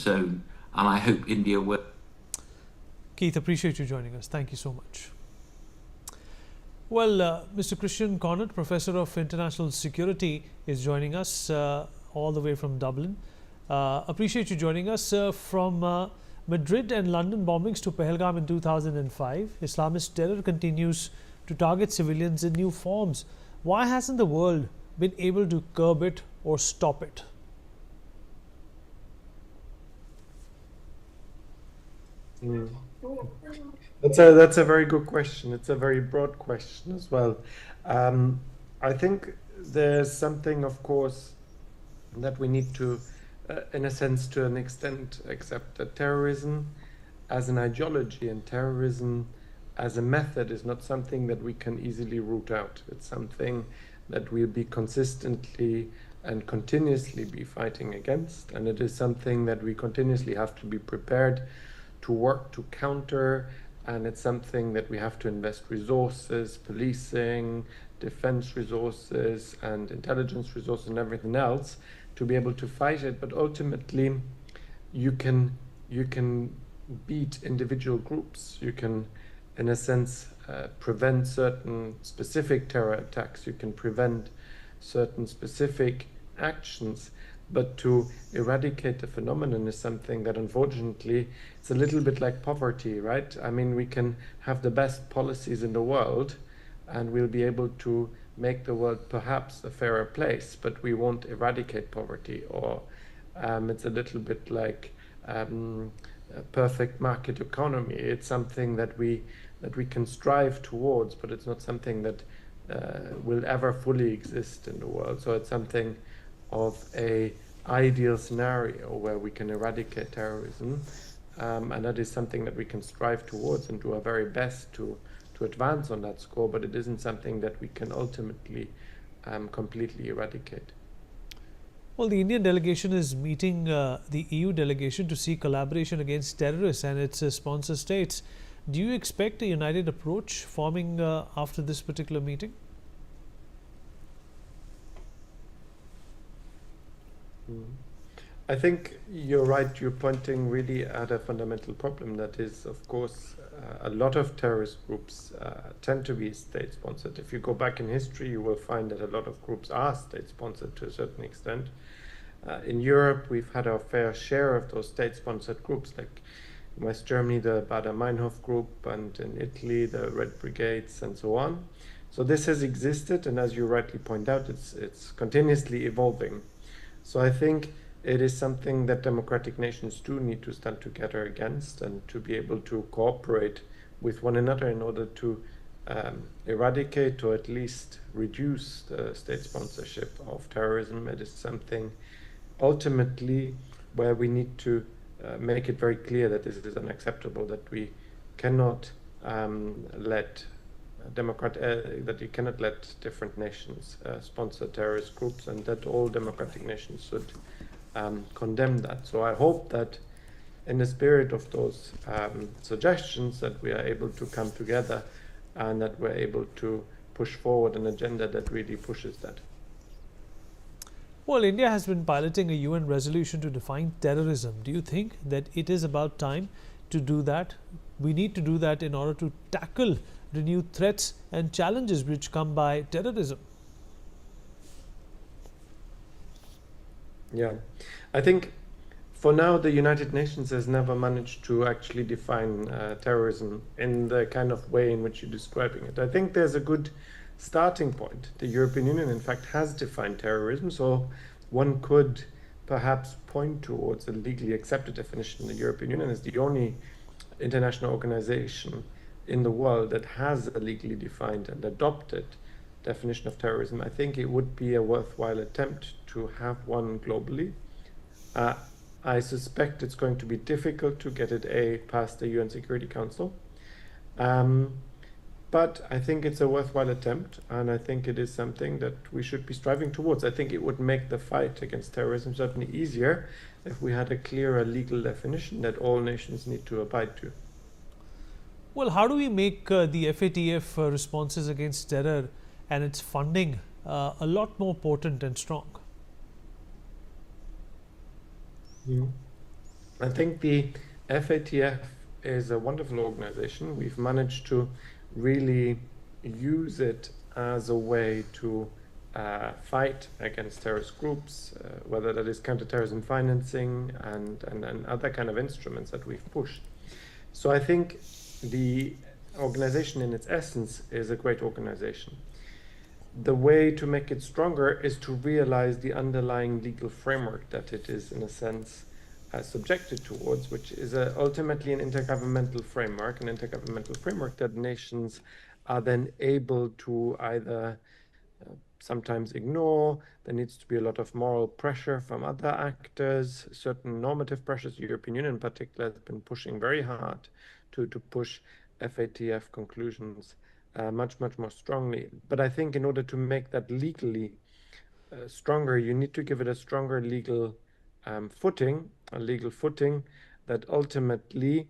own, and I hope India will. Keith, appreciate you joining us. Thank you so much. Well, Mr. Christian Connaught, Professor of International Security, is joining us all the way from Dublin. Appreciate you joining us. From Madrid and London bombings to Pahalgam in 2005, Islamist terror continues to target civilians in new forms. Why hasn't the world been able to curb it or stop it? That's a very good question. It's a very broad question as well. I think there's something, of course, that we need to, in a sense, to an extent, accept that terrorism as an ideology and terrorism as a method is not something that we can easily root out. It's something that we'll be consistently and continuously be fighting against, and it is something that we continuously have to be prepared to work to counter, and it's something that we have to invest resources, policing, defense resources, and intelligence resources, and everything else to be able to fight it. But ultimately, you can beat individual groups. You can, in a sense, prevent certain specific terror attacks. You can prevent certain specific actions. But to eradicate the phenomenon is something that, unfortunately, it's a little bit like poverty, right? I mean, we can have the best policies in the world and we'll be able to make the world perhaps a fairer place, but we won't eradicate poverty. Or it's a little bit like a perfect market economy. It's something that we can strive towards, but it's not something that will ever fully exist in the world. So it's something of a ideal scenario where we can eradicate terrorism, and that is something that we can strive towards and do our very best to advance on that score, but it isn't something that we can ultimately completely eradicate. Well, the Indian delegation is meeting the EU delegation to seek collaboration against terrorists and its sponsor states. Do you expect a united approach forming after this particular meeting? I think you're right. You're pointing really at a fundamental problem that is, of course, a lot of terrorist groups tend to be state-sponsored. If you go back in history, you will find that a lot of groups are state-sponsored to a certain extent. In Europe, we've had our fair share of those state-sponsored groups, like in West Germany, the Baader-Meinhof group, and in Italy, the Red Brigades, and so on. So this has existed, and as you rightly point out, it's continuously evolving. So I think it is something that democratic nations do need to stand together against and to be able to cooperate with one another in order to eradicate or at least reduce the state sponsorship of terrorism. It is something ultimately where we need to make it very clear that this is unacceptable, that we cannot let that you cannot let different nations sponsor terrorist groups, and that all democratic nations should condemn that. So I hope that in the spirit of those suggestions that we are able to come together and that we're able to push forward an agenda that really pushes that. Well, India has been piloting a UN resolution to define terrorism. Do you think that it is about time to do that? We need to do that in order to tackle renewed threats and challenges which come by terrorism. Yeah, I think for now the United Nations has never managed to actually define terrorism in the kind of way in which you're describing it. I think there's a good starting point. The European Union, in fact, has defined terrorism, so one could perhaps point towards a legally accepted definition. The European Union is the only international organization in the world that has a legally defined and adopted definition of terrorism. I think it would be a worthwhile attempt to have one globally. I suspect it's going to be difficult to get it past the UN Security Council. But I think it's a worthwhile attempt, and I think it is something that we should be striving towards. I think it would make the fight against terrorism certainly easier if we had a clearer legal definition that all nations need to abide to. Well, how do we make the FATF responses against terror and its funding a lot more potent and strong? I think the FATF is a wonderful organization. We've managed to really use it as a way to fight against terrorist groups, whether that is counterterrorism financing and other kind of instruments that we've pushed. So I think the organization in its essence is a great organization. The way to make it stronger is to realize the underlying legal framework that it is, in a sense, subjected towards, which is ultimately an intergovernmental framework that nations are then able to either sometimes ignore. There needs to be a lot of moral pressure from other actors, certain normative pressures. The European Union in particular has been pushing very hard to push FATF conclusions much more strongly. But I think in order to make that legally stronger, you need to give it a stronger legal footing, that ultimately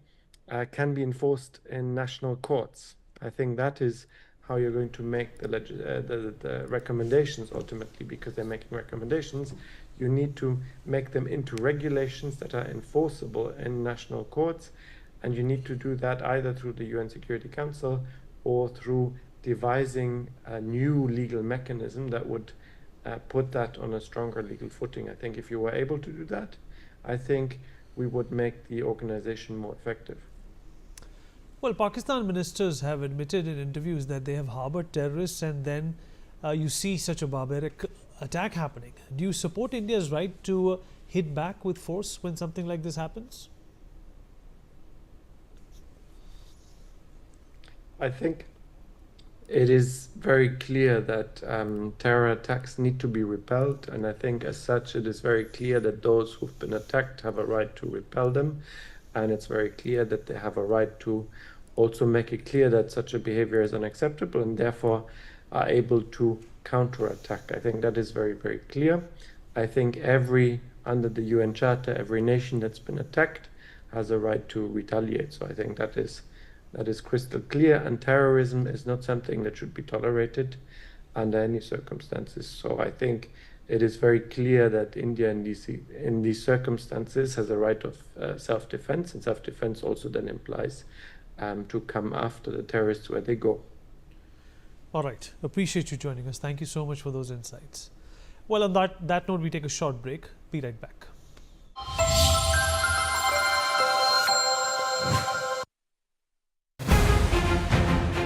can be enforced in national courts. I think that is how you're going to make the recommendations ultimately, because they're making recommendations. You need to make them into regulations that are enforceable in national courts, and you need to do that either through the UN Security Council or through devising a new legal mechanism that would put that on a stronger legal footing. I think if you were able to do that, I think we would make the organization more effective. Well, Pakistan ministers have admitted in interviews that they have harbored terrorists, and then you see such a barbaric attack happening. Do you support India's right to hit back with force when something like this happens? I think it is very clear that terror attacks need to be repelled, and I think as such it is very clear that those who've been attacked have a right to repel them, and it's very clear that they have a right to also make it clear that such a behavior is unacceptable and therefore are able to counterattack. I think that is very clear. I think under the UN Charter, every nation that's been attacked has a right to retaliate. So I think that is crystal clear, and terrorism is not something that should be tolerated under any circumstances. So I think it is very clear that India in these circumstances has a right of self-defense, and self-defense also then implies to come after the terrorists where they go. All right. Appreciate you joining us. Thank you so much for those insights. Well, on that note, we take a short break. Be right back.